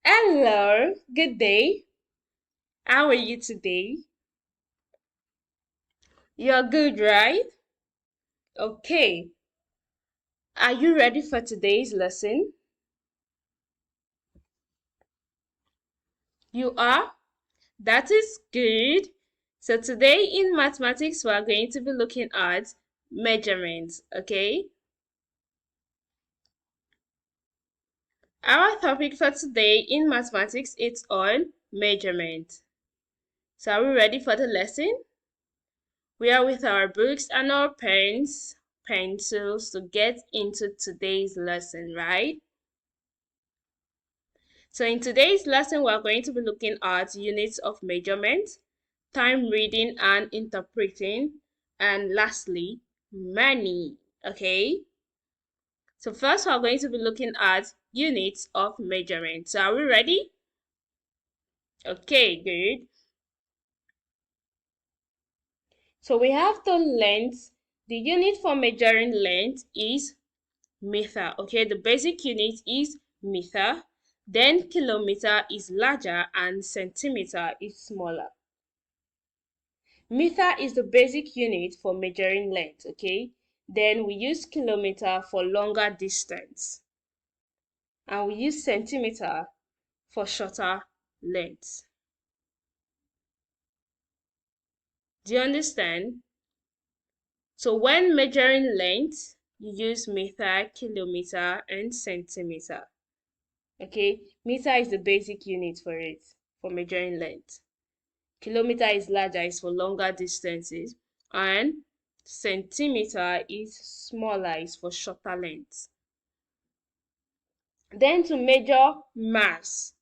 Hello, good day. How are you today? You're good, right? Okay. Are you ready for today's lesson? You are? That is good. So today in mathematics, we are going to be looking at measurements, okay? Our topic for today in mathematics is on measurement. So are we ready for the lesson? We are with our books and our pens, pencils to get into today's lesson, right? So in today's lesson, we're going to be looking at units of measurement, time reading and interpreting, and lastly, money, okay? So first, we're going to be looking at units of measurement. So are we ready? Okay, good. So we have the length. The unit for measuring length is meter, okay? The basic unit is meter. Then kilometer is larger and centimeter is smaller. Meter is the basic unit for measuring length, okay? Then we use kilometer for longer distance. And we use centimeter for shorter length. Do you understand? So when measuring length, you use meter, kilometer, and centimeter. Okay, meter is the basic unit for it, for measuring length. Kilometer is larger, is for longer distances, and centimeter is smaller, is for shorter lengths. Then to measure mass,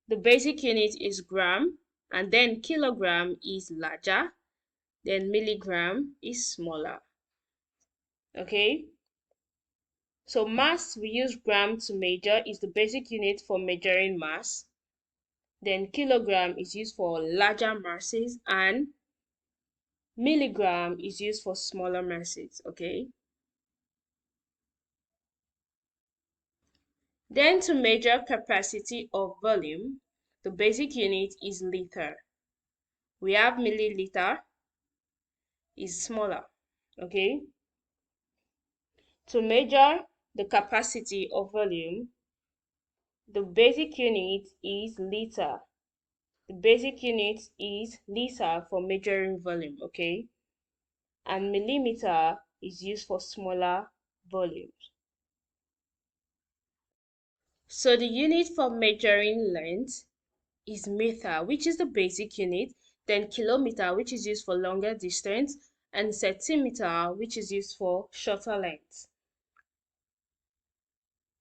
the basic unit is gram, and then kilogram is larger, then milligram is smaller. Okay, so mass we use gram to measure is the basic unit for measuring mass. Then kilogram is used for larger masses and milligram is used for smaller masses, okay? Then to measure capacity or volume, the basic unit is liter. We have milliliter is smaller, okay? To measure the capacity or volume, the basic unit is liter. The basic unit is liter for measuring volume, okay? And millimeter is used for smaller volumes. So the unit for measuring length is meter, which is the basic unit, then kilometer, which is used for longer distance, and centimeter, which is used for shorter length.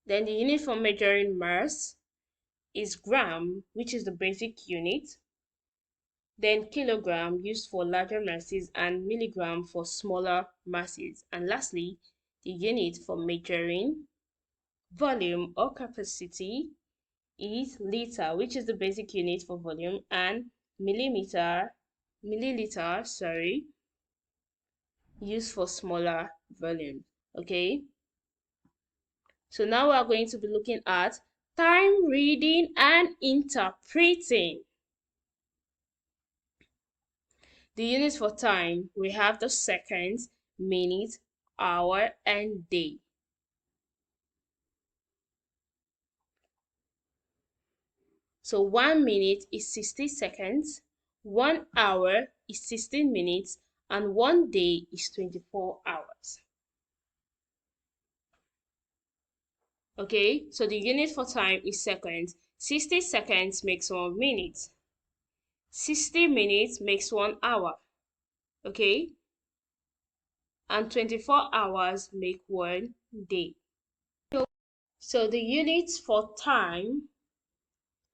Then the unit for measuring mass is gram, which is the basic unit, then kilogram used for larger masses and milligram for smaller masses. And lastly, the unit for measuring volume or capacity is liter, which is the basic unit for volume, and milliliter, used for smaller volume. Okay, so now we are going to be looking at time reading and interpreting. The units for time, we have the seconds, minute, hour, and day. So 1 minute is 60 seconds, 1 hour is 16 minutes, and 1 day is 24 hours. Okay, so the unit for time is seconds. 60 seconds makes 1 minute. 60 minutes makes 1 hour. Okay, and 24 hours make 1 day. So the units for time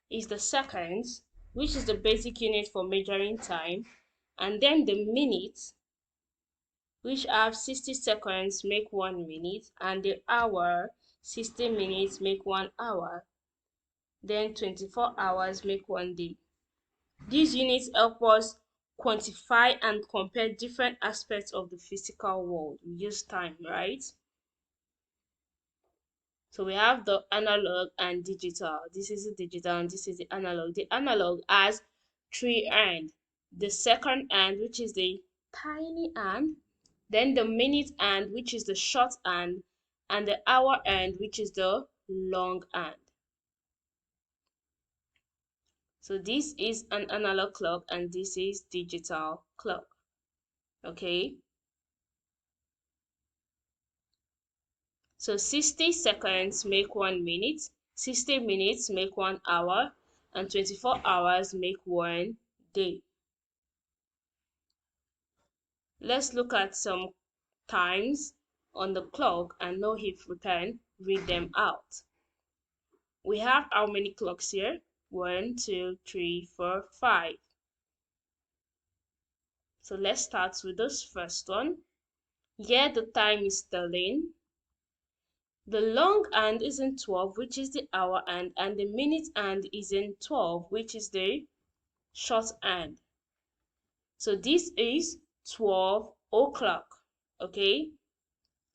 is the seconds, which is the basic unit for measuring time, and then the minutes, which have 60 seconds make 1 minute, and the hour, 60 minutes make 1 hour, then 24 hours make 1 day. These units help us quantify and compare different aspects of the physical world. We use time, right? So we have the analog and digital. This is the digital and this is the analog. The analog has 3 ends. The second end, which is the tiny end, then the minute end, which is the short end, and the hour end, which is the long end. So this is an analog clock and this is digital clock. Okay. So 60 seconds make 1 minute, 60 minutes make 1 hour, and 24 hours make 1 day. Let's look at some times on the clock and know if we can read them out. We have how many clocks here? 1, 2, 3, 4, 5. So let's start with this first one. Here the time is telling. The long hand is in 12, which is the hour hand, and the minute hand is in 12, which is the short hand. So this is 12 o'clock. Okay,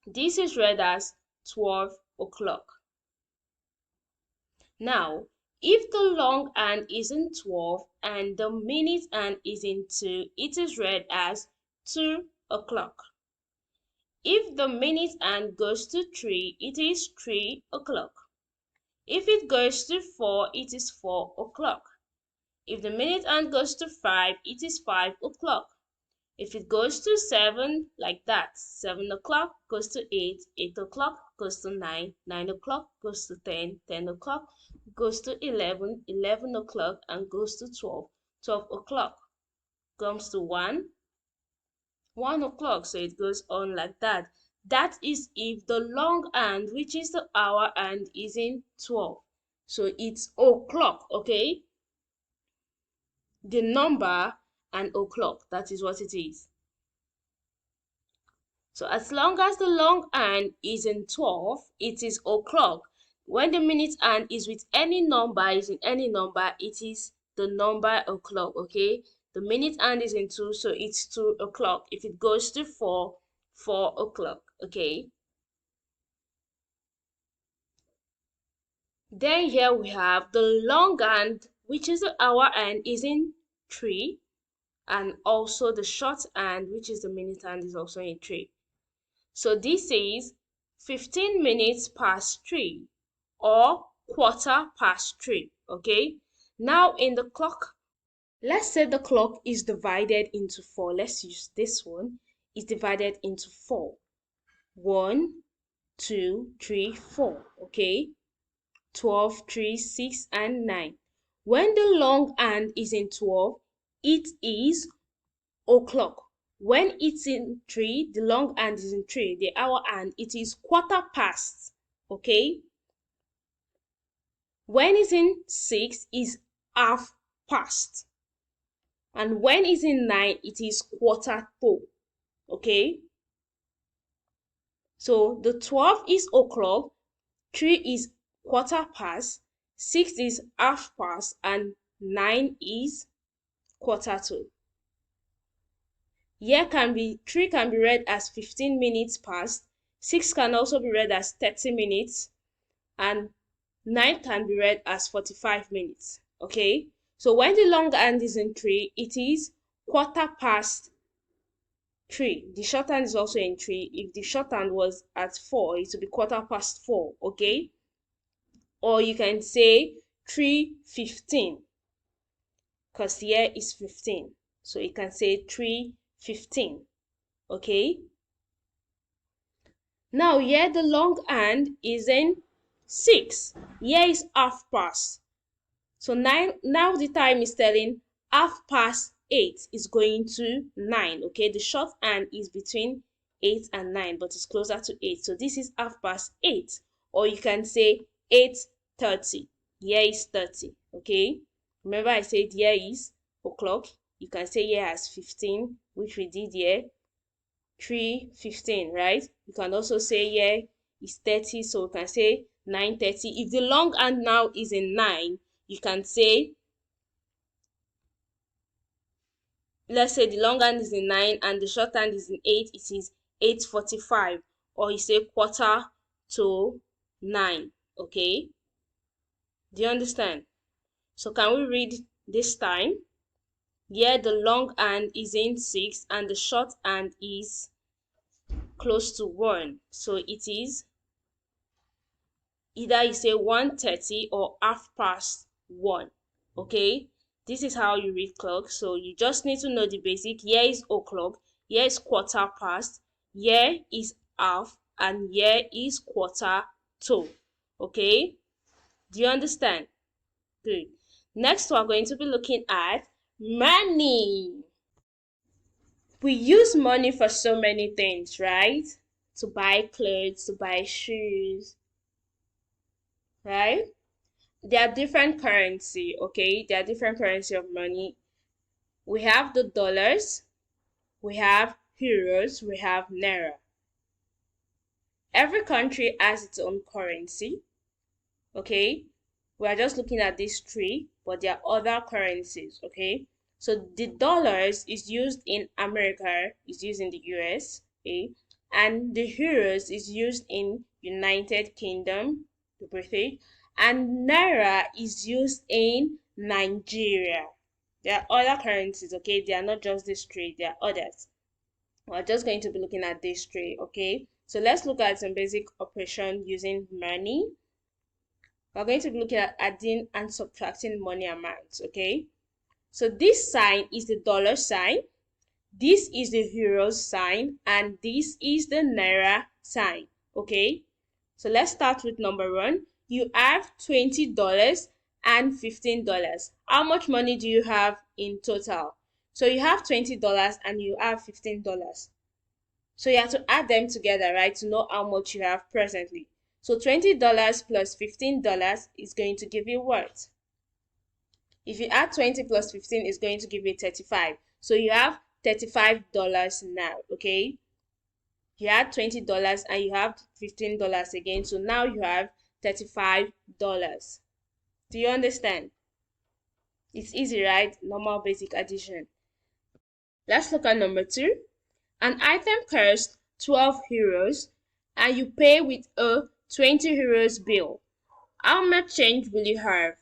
this is read as 12 o'clock. Now, if the long hand is in 12 and the minute hand is in 2, it is read as 2 o'clock. If the minute hand goes to 3, it is 3 o'clock. If it goes to 4, it is 4 o'clock. If the minute hand goes to 5, it is 5 o'clock. If it goes to 7, like that, 7 o'clock goes to 8, 8 o'clock goes to 9, 9 o'clock goes to 10, 10 o'clock goes to 11, 11 o'clock and goes to 12, 12 o'clock comes to 1, 1 o'clock. So it goes on like that. That is if the long hand, which is the hour hand, is in 12. So it's o'clock, okay? The number and o'clock, that is what it is. So as long as the long hand is in 12, it is o'clock. When the minute hand is with any number, is in any number, it is the number o'clock, okay? The minute hand is in 2, so it's 2 o'clock. If it goes to 4, 4 o'clock, okay? Then here we have the long hand, which is the hour hand, is in 3, and also the short hand, which is the minute hand, is also in 3. So this is 15 minutes past 3 or quarter past 3, okay? Now in the clock, let's say the clock is divided into 4. Let's use this one. It's divided into 4. 1, 2, 3, 4, okay? 12, 3, 6, and 9. When the long hand is in 12, it is o'clock. When it's in 3, the long hand is in 3, the hour hand, it is quarter past, okay? When it's in 6, is half past. And when it's in 9, it is quarter to, okay? So the 12 is o'clock, 3 is quarter past, 6 is half past, and 9 is quarter to. Here 3 can be read as 15 minutes past, 6 can also be read as 30 minutes, and 9 can be read as 45 minutes. Okay, so when the long hand is in 3, it is quarter past 3. The short hand is also in 3. If the short hand was at 4, it would be quarter past 4. Okay, or you can say 3:15 because here is 15, so you can say 3:15. Okay, now here the long hand is in 6. Here is half past. So now the time is telling half past 8 is going to 9. Okay, the short hand is between 8 and 9, but it's closer to 8. So this is half past 8, or you can say 8:30. Here is 30. Okay, remember I said here is o'clock. You can say here as 15, which we did here. 3:15, right? You can also say here is 30, so we can say 9:30. If the long hand now is in 9, you can say, let's say the long hand is in 9 and the short hand is in 8, it is 8:45, or you say quarter to 9. Okay, do you understand? So can we read this time? Here the long hand is in 6 and the short hand is close to 1. So it is either you say 1:30 or 1:30. Okay, this is how you read clock. So you just need to know the basic. Here is o'clock, here is quarter past, here is half, and here is quarter to. Okay, do you understand? Good. Next we're going to be looking at money. We use money for so many things, right? To buy clothes, to buy shoes, right? There are different currency, okay? There are different currency of money. We have the dollars, we have euros, we have naira. Every country has its own currency, okay? We are just looking at these three, but there are other currencies, okay? So the dollars is used in America, is used in the US, okay? And the euros is used in United Kingdom, the British, and naira is used in Nigeria. There are other currencies, okay? They are not just these three, there are others. We're just going to be looking at these three, okay? So let's look at some basic operation using money. We're going to be looking at adding and subtracting money amounts, okay? So this sign is the dollar sign, this is the euro sign, and this is the naira sign, okay? So let's start with number 1. You have $20 and $15. How much money do you have in total? So you have $20 and you have $15. So you have to add them together, right, to know how much you have presently. So $20 plus $15 is going to give you what? If you add 20 plus 15, it's going to give you 35. So you have $35 now, okay? You had $20 and you have $15 again. So now you have $35. Do you understand? It's easy, right? Normal basic addition. Let's look at number 2. An item costs 12 euros and you pay with a 20 euros bill. How much change will you have?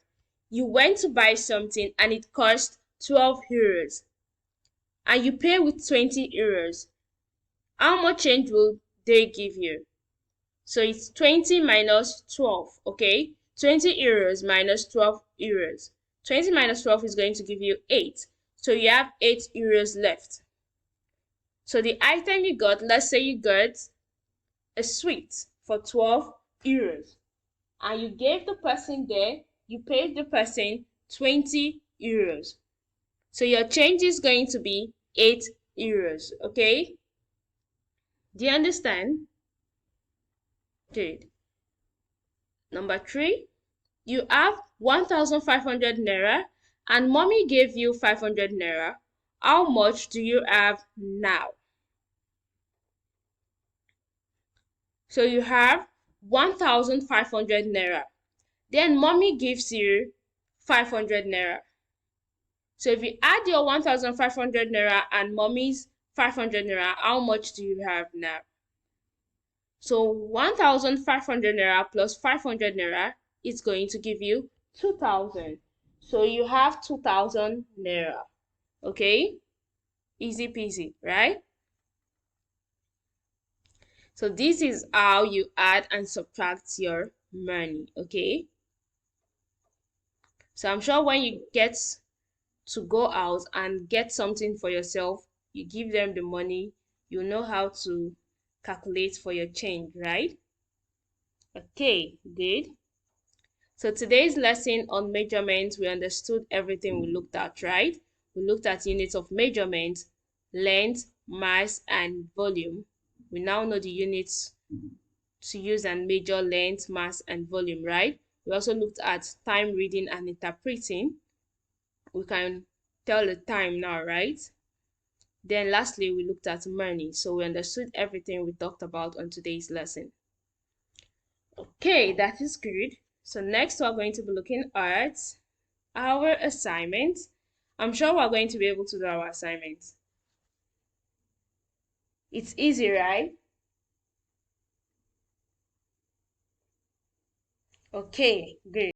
You went to buy something and it cost 12 euros and you pay with 20 euros. How much change will they give you? So it's 20 minus 12, okay? 20 euros minus 12 euros. 20 minus 12 is going to give you 8. So you have 8 euros left. So the item you got, let's say you got a sweet for 12 euros. And you gave the person there, you paid the person 20 euros. So your change is going to be 8 euros, okay? Do you understand? Good. Number 3, you have 1,500 naira and mommy gave you 500 naira. How much do you have now? So you have 1,500 naira. Then mommy gives you 500 naira. So if you add your 1,500 naira and mommy's 500 naira, how much do you have now? So 1,500 naira plus 500 naira is going to give you 2,000. So you have 2,000 naira. Okay? Easy peasy, right? So this is how you add and subtract your money, okay? So I'm sure when you get to go out and get something for yourself, you give them the money, you know how to calculate for your change, right? Okay, good. So today's lesson on measurements, we understood everything we looked at, right? We looked at units of measurement, length, mass, and volume. We now know the units to use and measure length, mass, and volume, right? We also looked at time reading and interpreting. We can tell the time now, right? Then lastly, we looked at money. So we understood everything we talked about on today's lesson. Okay, that is good. So next we're going to be looking at our assignment. I'm sure we're going to be able to do our assignment. It's easy, right? Okay, good.